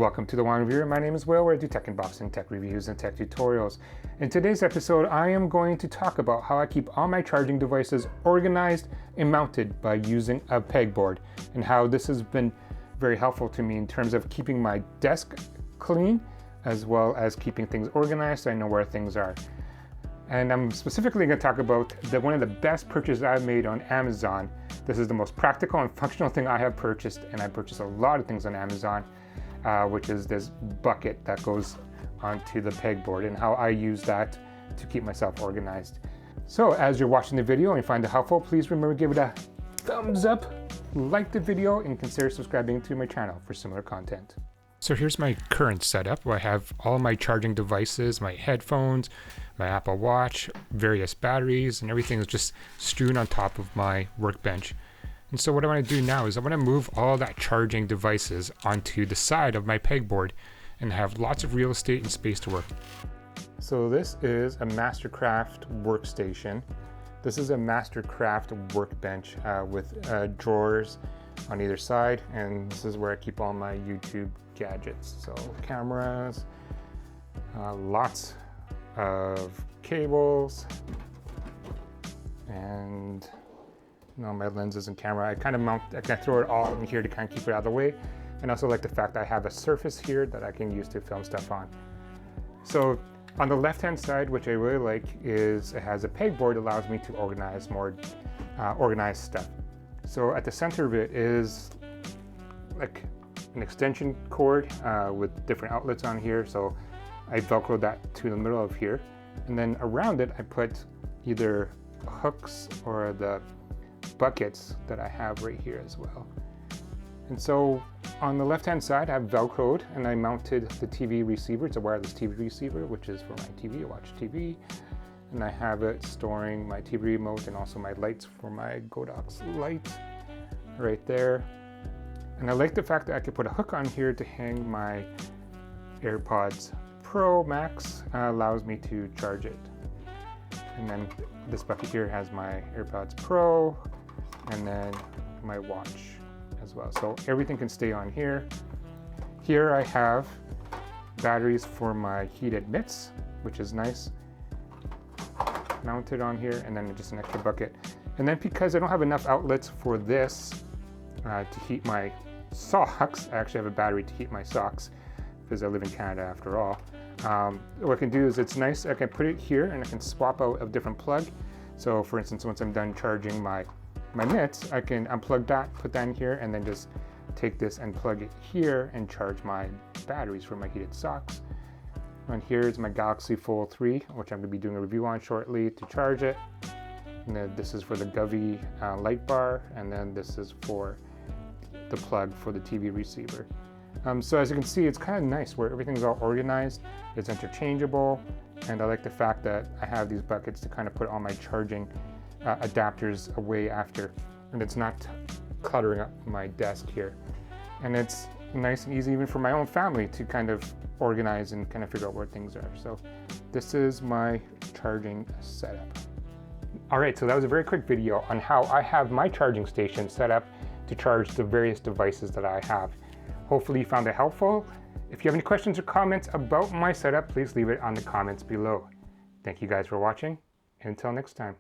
Welcome to the Wong Reviewer. My name is Will, where I do tech unboxing, tech reviews, and tech tutorials. In today's episode, I am going to talk about how I keep all my charging devices organized and mounted by using a pegboard, and how this has been very helpful to me in terms of keeping my desk clean, as well as keeping things organized so I know where things are. And I'm specifically going to talk about one of the best purchases I've made on Amazon. This is the most practical and functional thing I have purchased, and I purchased a lot of things on Amazon, which is this bucket that goes onto the pegboard and how I use that to keep myself organized. So as you're watching the video and you find it helpful, please remember to give it a thumbs up, like the video, and consider subscribing to my channel for similar content. So here's my current setup where I have all my charging devices, my headphones, my Apple Watch, various batteries, and everything is just strewn on top of my workbench. And so what I want to do now is I want to move all that charging devices onto the side of my pegboard and have lots of real estate and space to work. So this is a Mastercraft workstation. This is a Mastercraft workbench with drawers on either side, and this is where I keep all my YouTube gadgets. So cameras, lots of cables, and my lenses and camera. I kind of throw it all in here to kind of keep it out of the way. And also like the fact that I have a surface here that I can use to film stuff on. So on the left hand side, which I really like, is it has a pegboard that allows me to organize more organized stuff. So at the center of it is like an extension cord with different outlets on here. So I velcroed that to the middle of here. And then around it, I put either hooks or the buckets that I have right here as well. And so on the left hand side, I have velcroed and I mounted the TV receiver. It's a wireless TV receiver, which is for my TV. I watch TV. And I have it storing my TV remote and also my lights for my Godox light right there. And I like the fact that I could put a hook on here to hang my AirPods Pro Max. Allows me to charge it. And then this bucket here has my AirPods Pro and then my watch as well. So everything can stay on here. Here I have batteries for my heated mitts, which is nice, mounted on here, and then just an extra bucket. And then because I don't have enough outlets for this to heat my socks, I actually have a battery to heat my socks because I live in Canada after all. What I can do is it's nice, I can put it here and I can swap out a different plug. So for instance, once I'm done charging my mitts, I can unplug that, put that in here, and then just take this and plug it here and charge my batteries for my heated socks. And here is my Galaxy Fold 3, which I'm going to be doing a review on shortly to charge it. And then this is for the Govee light bar, and then this is for the plug for the TV receiver. So as you can see, it's kind of nice where everything's all organized, it's interchangeable, and I like the fact that I have these buckets to kind of put all my charging adapters away after, and it's not cluttering up my desk here. And it's nice and easy even for my own family to kind of organize and kind of figure out where things are. So this is my charging setup. All right, so that was a very quick video on how I have my charging station set up to charge the various devices that I have. Hopefully you found it helpful. If you have any questions or comments about my setup, please leave it on the comments below. Thank you guys for watching, and until next time.